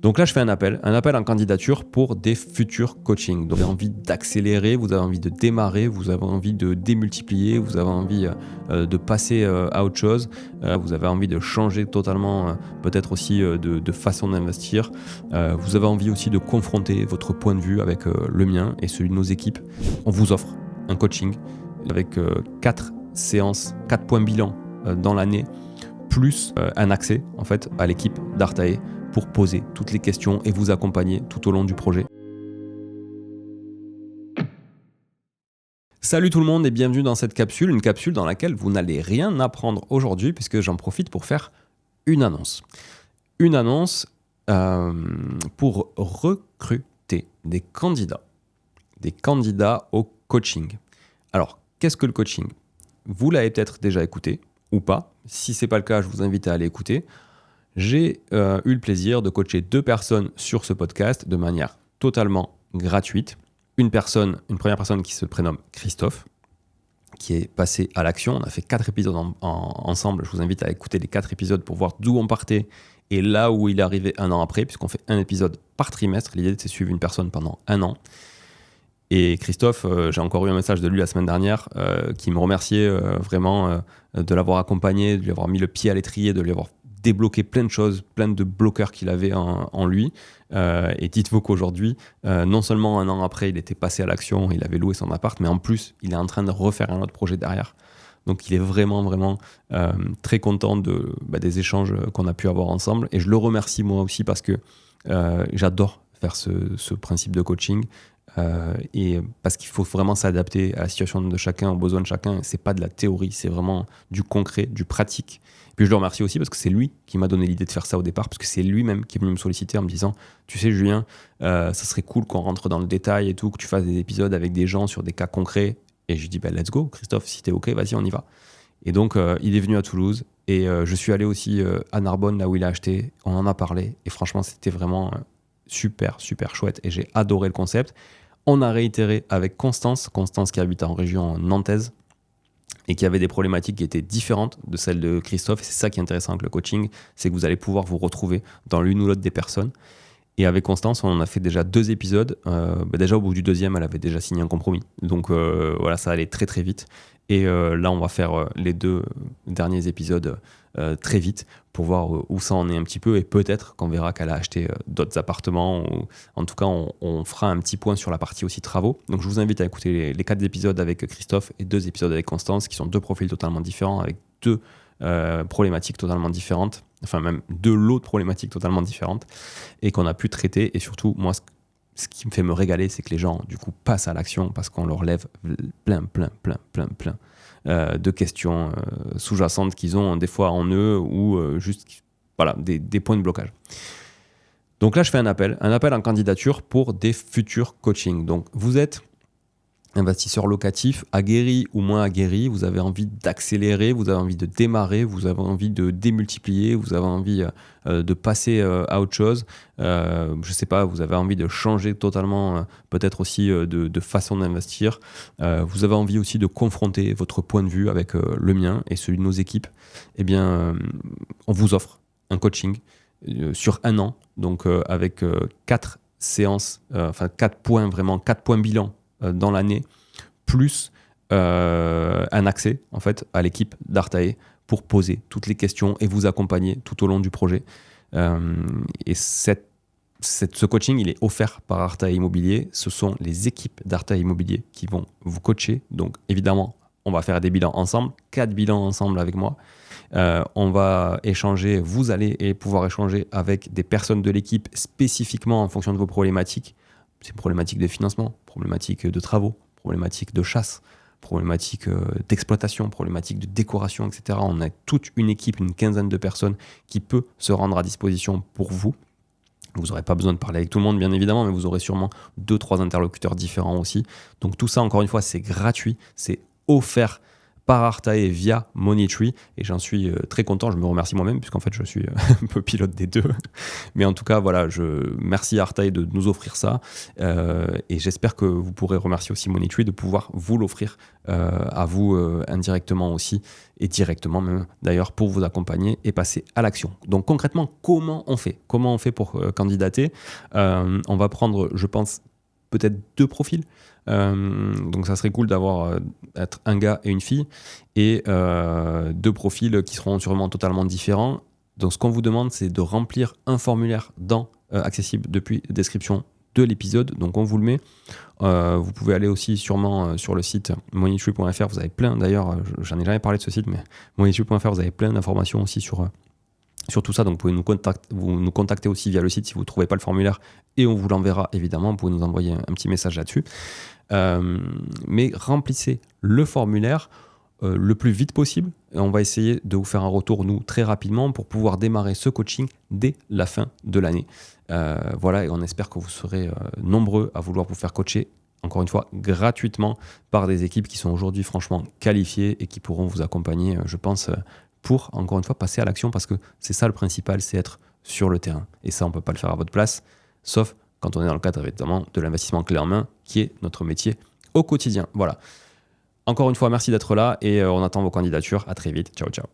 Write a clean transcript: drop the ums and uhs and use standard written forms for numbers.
Donc là, je fais un appel en candidature pour des futurs coachings. Donc, vous avez envie d'accélérer, vous avez envie de démarrer, vous avez envie de démultiplier, vous avez envie de passer à autre chose, vous avez envie de changer totalement, peut-être aussi de façon d'investir. Vous avez envie aussi de confronter votre point de vue avec le mien et celui de nos équipes. On vous offre un coaching avec 4 séances, 4 points bilan dans l'année, plus un accès en fait à l'équipe d'Artae pour poser toutes les questions et vous accompagner tout au long du projet. Salut tout le monde et bienvenue dans cette capsule, une capsule dans laquelle vous n'allez rien apprendre aujourd'hui puisque j'en profite pour faire une annonce. Une annonce pour recruter des candidats au coaching. Alors, qu'est-ce que le coaching ? Vous l'avez peut-être déjà écouté ou pas. Si ce n'est pas le cas, je vous invite à aller écouter. J'ai eu le plaisir de coacher 2 personnes sur ce podcast de manière totalement gratuite. Une première personne qui se prénomme Christophe, qui est passé à l'action. On a fait 4 épisodes ensemble. Je vous invite à écouter les 4 épisodes pour voir d'où on partait et là où il est arrivé un an après, puisqu'on fait un épisode par trimestre. L'idée, c'est de suivre une personne pendant un an. Et Christophe, j'ai encore eu un message de lui la semaine dernière qui me remerciait vraiment de l'avoir accompagné, de lui avoir mis le pied à l'étrier, de lui avoir débloqué plein de choses, plein de bloqueurs qu'il avait en lui. Et dites-vous qu'aujourd'hui, non seulement un an après, il était passé à l'action, il avait loué son appart, mais en plus, il est en train de refaire un autre projet derrière. Donc, il est vraiment très content des échanges qu'on a pu avoir ensemble. Et je le remercie moi aussi parce que j'adore faire ce principe de coaching. Et parce qu'il faut vraiment s'adapter à la situation de chacun, aux besoins de chacun. C'est pas de la théorie, c'est vraiment du concret, du pratique. Et puis je le remercie aussi parce que c'est lui qui m'a donné l'idée de faire ça au départ, parce que c'est lui-même qui est venu me solliciter en me disant « Tu sais Julien, ça serait cool qu'on rentre dans le détail et tout, que tu fasses des épisodes avec des gens sur des cas concrets. » Et je lui dis « Let's go Christophe, si t'es OK, vas-y on y va. » Et donc il est venu à Toulouse et je suis allé aussi à Narbonne, là où il a acheté. On en a parlé et franchement c'était vraiment super chouette et j'ai adoré le concept. On a réitéré avec Constance qui habite en région nantaise et qui avait des problématiques qui étaient différentes de celles de Christophe. Et c'est ça qui est intéressant avec le coaching, c'est que vous allez pouvoir vous retrouver dans l'une ou l'autre des personnes. Et avec Constance, on en a fait déjà 2 épisodes. Déjà au bout du 2e, elle avait déjà signé un compromis. Donc voilà, ça allait très vite. Et là, on va faire les 2 derniers épisodes très vite pour voir où ça en est un petit peu. Et peut-être qu'on verra qu'elle a acheté d'autres appartements. Ou, en tout cas, on fera un petit point sur la partie aussi travaux. Donc je vous invite à écouter les 4 épisodes avec Christophe et 2 épisodes avec Constance, qui sont 2 profils totalement différents, avec 2 problématiques totalement différentes. Enfin même 2 lots de problématiques totalement différentes et qu'on a pu traiter. Et surtout, moi, ce qui me fait me régaler, c'est que les gens, du coup, passent à l'action parce qu'on leur lève plein de questions sous-jacentes qu'ils ont des fois en eux ou juste voilà, des points de blocage. Donc là, je fais un appel en candidature pour des futurs coachings. Donc, vous êtes investisseur locatif, aguerri ou moins aguerri, vous avez envie d'accélérer, vous avez envie de démarrer, vous avez envie de démultiplier, vous avez envie de passer à autre chose, je sais pas, vous avez envie de changer totalement peut-être aussi de façon d'investir, vous avez envie aussi de confronter votre point de vue avec le mien et celui de nos équipes, eh bien on vous offre un coaching sur un an, donc avec 4 séances, 4 points vraiment, 4 points bilan dans l'année, plus un accès en fait à l'équipe d'Artae pour poser toutes les questions et vous accompagner tout au long du projet. Et ce coaching, il est offert par Artae Immobilier. Ce sont les équipes d'Artae Immobilier qui vont vous coacher. Donc évidemment, on va faire des bilans ensemble, 4 bilans ensemble avec moi. On va échanger, vous allez pouvoir échanger avec des personnes de l'équipe spécifiquement en fonction de vos problématiques. C'est problématiques de financement, problématiques de travaux, problématiques de chasse, problématiques d'exploitation, problématiques de décoration, etc. On a toute une équipe, une quinzaine de personnes qui peut se rendre à disposition pour vous. Vous n'aurez pas besoin de parler avec tout le monde, bien évidemment, mais vous aurez sûrement 2-3 interlocuteurs différents aussi. Donc tout ça, encore une fois, c'est gratuit, c'est offert par Artae via Moneytree et j'en suis très content, je me remercie moi-même puisqu'en fait je suis un peu pilote des deux, mais en tout cas voilà, merci Artae de nous offrir ça et j'espère que vous pourrez remercier aussi Moneytree de pouvoir vous l'offrir à vous indirectement aussi et directement même d'ailleurs pour vous accompagner et passer à l'action. Donc concrètement, comment on fait pour candidater? On va prendre, je pense, peut-être 2 profils. Donc ça serait cool d'avoir être un gars et une fille et 2 profils qui seront sûrement totalement différents. Donc ce qu'on vous demande, c'est de remplir un formulaire accessible depuis la description de l'épisode. Donc on vous le met. Vous pouvez aller aussi sûrement sur le site moneytree.fr. Vous avez plein, d'ailleurs, j'en ai jamais parlé de ce site, mais moneytree.fr, vous avez plein d'informations aussi sur tout ça. Donc vous pouvez nous contacter aussi via le site si vous ne trouvez pas le formulaire et on vous l'enverra évidemment. Vous pouvez nous envoyer un petit message là-dessus. Mais remplissez le formulaire le plus vite possible et on va essayer de vous faire un retour, nous, très rapidement pour pouvoir démarrer ce coaching dès la fin de l'année. Voilà, et on espère que vous serez nombreux à vouloir vous faire coacher, encore une fois, gratuitement par des équipes qui sont aujourd'hui franchement qualifiées et qui pourront vous accompagner, je pense, pour, encore une fois, passer à l'action parce que c'est ça le principal, c'est être sur le terrain. Et ça, on ne peut pas le faire à votre place, sauf quand on est dans le cadre, évidemment, de l'investissement clé en main, qui est notre métier au quotidien. Voilà. Encore une fois, merci d'être là et on attend vos candidatures. À très vite. Ciao, ciao.